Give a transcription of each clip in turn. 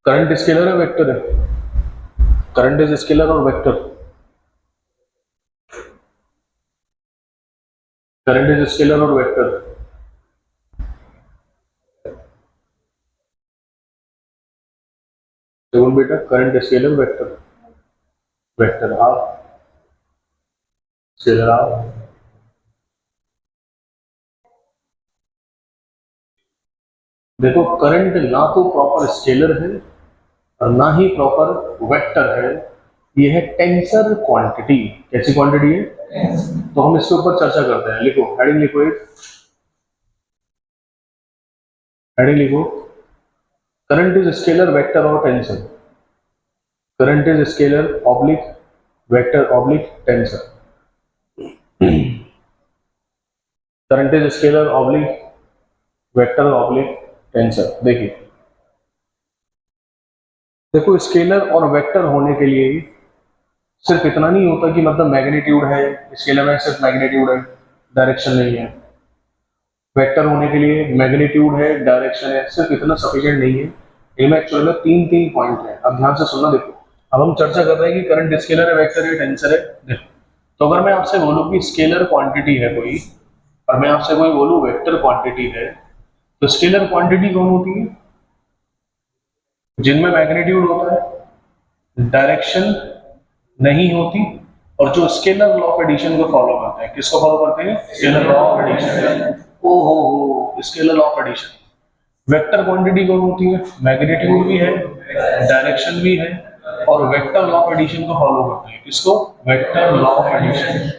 Current scalar है vector है? Current is scalar और वेक्टर? करंट इज स्केलर और वेक्टर? देखो बेटा, current scalar vector, vector half scalar half. देखो करंट ना तो प्रॉपर स्केलर है और ना ही प्रॉपर वेक्टर है, ये है टेंसर क्वांटिटी। कैसी क्वांटिटी है? तो हम इसके ऊपर चर्चा करते हैं। लिखो हेडिंग, लिखो एक हेडिंग लिखो, करंट इज स्केलर वेक्टर और tensor. Current is scalar oblique vector oblique tensor. Current is scalar oblique vector oblique tensor. देखिए, देखो स्केलर और वेक्टर होने के लिए सिर्फ इतना नहीं होता कि मतलब मैग्नीट्यूड है, स्केलर में सिर्फ मैग्नीट्यूड है, डायरेक्शन नहीं है। वेक्टर होने के लिए मैग्नीट्यूड है, डायरेक्शन है, सिर्फ इतना सफिशिएंट नहीं है। इनमें एक्चुअली में तीन तीन पॉइंट है। अब ध्यान से सुनना। देखो, अब हम चर्चा कर रहे हैं कि करंट स्केलर है, वेक्टर है, टेंसर है। देखो, तो अगर मैं आपसे बोलूं कि स्केलर क्वांटिटी है कोई, और मैं आपसे कोई बोलूं वेक्टर क्वांटिटी है, तो स्केलर क्वांटिटी कौन होती है? जिनमें मैग्नीट्यूड होता है, डायरेक्शन नहीं होती, और जो स्केलर लॉ ऑफ एडिशन को फॉलो करते हैं। किसको फॉलो करते हैं? Scalar law of addition. ओ हो, scalar law of addition. Vector quantity कौन होती है? मैग्नीट्यूड भी है, डायरेक्शन भी है, और वेक्टर लॉ ऑफ एडिशन को फॉलो करते हैं। किसको? Vector law of addition.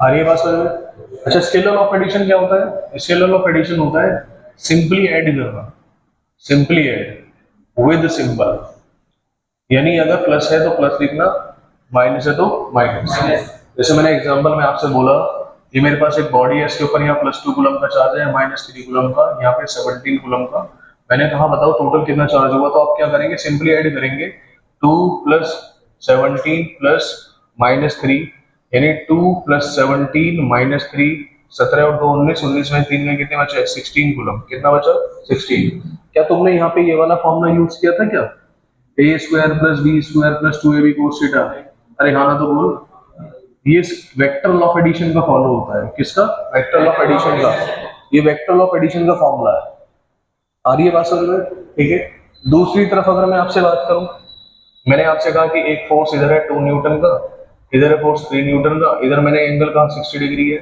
आ रही है बात समझ में? अच्छा, स्केलर लॉ ऑफ एडिशन क्या होता है? स्केलर लॉ ऑफ एडिशन होता है सिंपली ऐड करना, सिंपली ऐड विद सिंबल। यानी अगर प्लस है तो प्लस लिखना, माइनस है तो माइनस। जैसे मैंने एग्जांपल में आपसे बोला, ये मेरे पास एक बॉडी है, इसके ऊपर यहाँ +2 कूलम का चार्ज है, -3 कूलम का, यहाँ पे 17 कूलम का। मैंने कहा बताओ टोटल कितना चार्ज हुआ, तो आप क्या करेंगे? सिंपली ऐड करेंगे, 2 + 17 + -3, यानी 2 + 17 - 3, 17 और 2 19, 19 में 3 में कितने बचे? 16 कूलम। कितना बचा? 16। क्या तुमने यहाँ पे ये वाला फॉर्मूला यूज किया था क्या? a² + b² + 2ab cos theta. अरे हाँ ना, तो बोल। ये वेक्टर लॉ ऑफ एडिशन का फॉलो होता है। किसका? वेक्टर लॉ ऑफ एडिशन का। ये वेक्टर लॉ ऑफ एडिशन का फॉर्मूला है। आ रही है बात समझ में? ठीक है। दूसरी तरफ अगर मैं आपसे बात करूं, मैंने आपसे कहा कि एक फोर्स इधर है 2 न्यूटन का, इधर है फोर्स 3 न्यूटन का, इधर मैंने एंगल कहा 60 डिग्री है।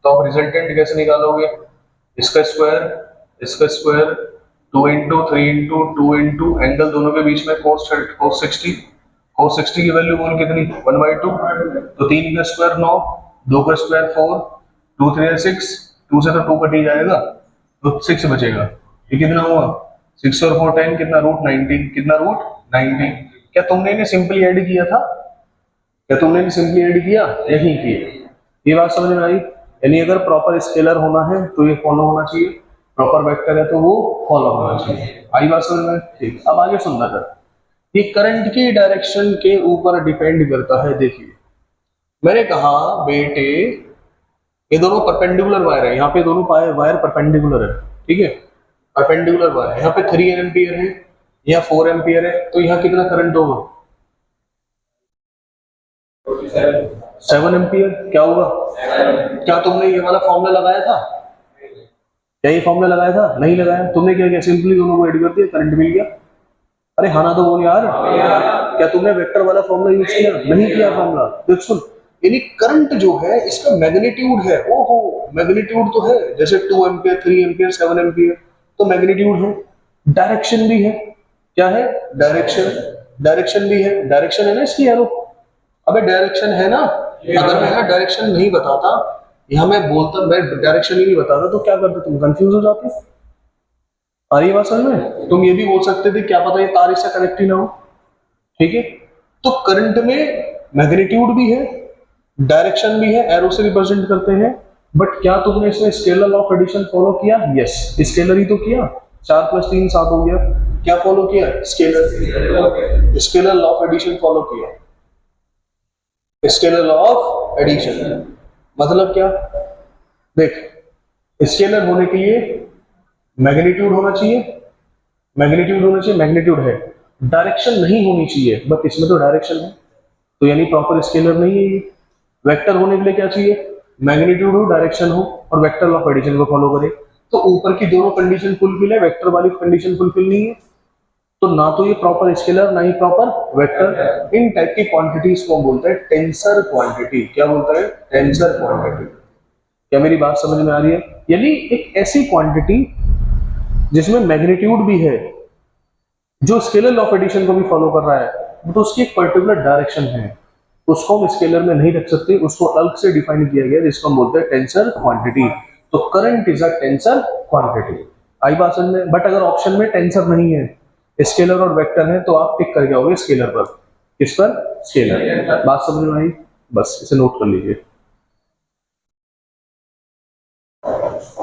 तो आप रिजल्टेंट कैसे निकालोगे? इसका स्क्वायर, इसका square, 2 into 3 into 2 into angle दोनों के बीच में cos 60। cos 60 की वैल्यू बोल कितनी? 1/2। तो 3 का स्क्वायर 9, 2 का स्क्वायर 4, 2 3 6, 2 से तो 2 कट ही जाएगा, तो 6 बचेगा। ये कितना हुआ? 6 और 4 10, कितना? √19। कितना? √19। क्या तुमने इन्हें सिंपली ऐड किया था? क्या तुमने इन्हें सिंपली ऐड किया? नहीं किया। ये बात समझ में आई? यानी अगर प्रॉपर स्केलर होना है तो ये फॉलो होना चाहिए, प्रॉपर वेक्टर है तो वो फॉलो होना चाहिए। आई बात समझ में? ठीक। अब आगे सुनना कर, ये करंट की डायरेक्शन के ऊपर डिपेंड करता है। देखिए, मैंने कहा बेटे, ये दोनों परपेंडिकुलर वायर है, यहाँ पे दोनों वायर परपेंडिकुलर है। ठीक है, परपेंडिकुलर वायर है। यहाँ पे 3 एम्पियर है, यहाँ 4 एम्पियर है, तो यहाँ कितना करंट होगा? 7 एम्पियर। क्या होगा? क्या तुमने ये वाला फॉर्मूला लगाया था? क्या ये फॉर्मूला लगाया था? नहीं लगाया। तुमने क्या किया? सिंपली दोनों को ऐड कर दिया, करंट मिल गया। अरे हाँ ना, तो बोल यार। क्या तुमने वेक्टर वाला फॉर्मूला यूज किया? नहीं किया फॉर्मूला। देख सुन, यानी करंट जो है इसका मैग्नीट्यूड है। ओहो, मैग्नीट्यूड तो है, जैसे 2 एम्पियर, 3 एम्पियर, 7 एम्पियर, तो मैग्नीट्यूड है। डायरेक्शन भी है। क्या है? डायरेक्शन। डायरेक्शन भी है। डायरेक्शन है ना इसकी एरो। अबे डायरेक्शन है ना। अगर मैं यहाँ डायरेक्शन नहीं बताता, यहाँ मैं बोलता, मैं डायरेक्शन ही नहीं बताता, तो क्या करते? तुम कंफ्यूज हो जाते। आ रही बात समझ में? तुम ये भी बोल सकते थे क्या पता ये तार इससे कनेक्ट ही ना हो। ठीक है, तो करंट में मैग्नीट्यूड भी है, डायरेक्शन भी है, एरो से रिप्रेजेंट करते हैं। बट क्या तुमने इसमें scalar law of addition follow किया? यस, स्केलर ही तो किया। 4 + 3 7 हो गया। क्या फॉलो किया? Scalar, scalar law of addition follow किया। स्केलर लॉ ऑफ एडिशन मतलब क्या? देख, स्केलर होने के लिए मैग्नीट्यूड होना चाहिए, मैग्नीट्यूड है, डायरेक्शन नहीं होनी चाहिए, बट इसमें तो डायरेक्शन है, तो यानी प्रॉपर स्केलर नहीं है ये। वेक्टर होने के लिए क्या चाहिए, मैग्नीट्यूड हो, डायरेक्शन हो, और वेक्टर लॉ ऑफ एडिशन को फॉलो करे। तो ऊपर की दोनों कंडीशन फुलफिल है, वेक्टर वाली कंडीशन फुलफिल नहीं है, तो ना तो ये प्रॉपर स्केलर ना ही प्रॉपर वेक्टर। इन टाइप की क्वांटिटीज को हम बोलते हैं टेंसर क्वांटिटी। क्या बोलते हैं, टेंसर क्वांटिटी। क्या मेरी बात समझ में आ रही है? यानी एक ऐसी क्वांटिटी जिसमें मैग्नीट्यूड भी है, जो स्केलर लॉ ऑफ एडिशन को भी फॉलो कर रहा है, तो उसकी एक पर्टिकुलर डायरेक्शन है, उसको हम स्केलर में नहीं रख सकते, उसको अलग से डिफाइन किया गया, जिसको हम बोलते हैं टेंसर क्वांटिटी। तो current is a tensor quantity. आई बात समझ में? बट अगर ऑप्शन में टेंसर नहीं है, स्केलर और वेक्टर है, तो आप टिक कर जाओगे स्केलर पर। किस पर? स्केलर। बात समझ में आई? बस इसे नोट कर लीजिए।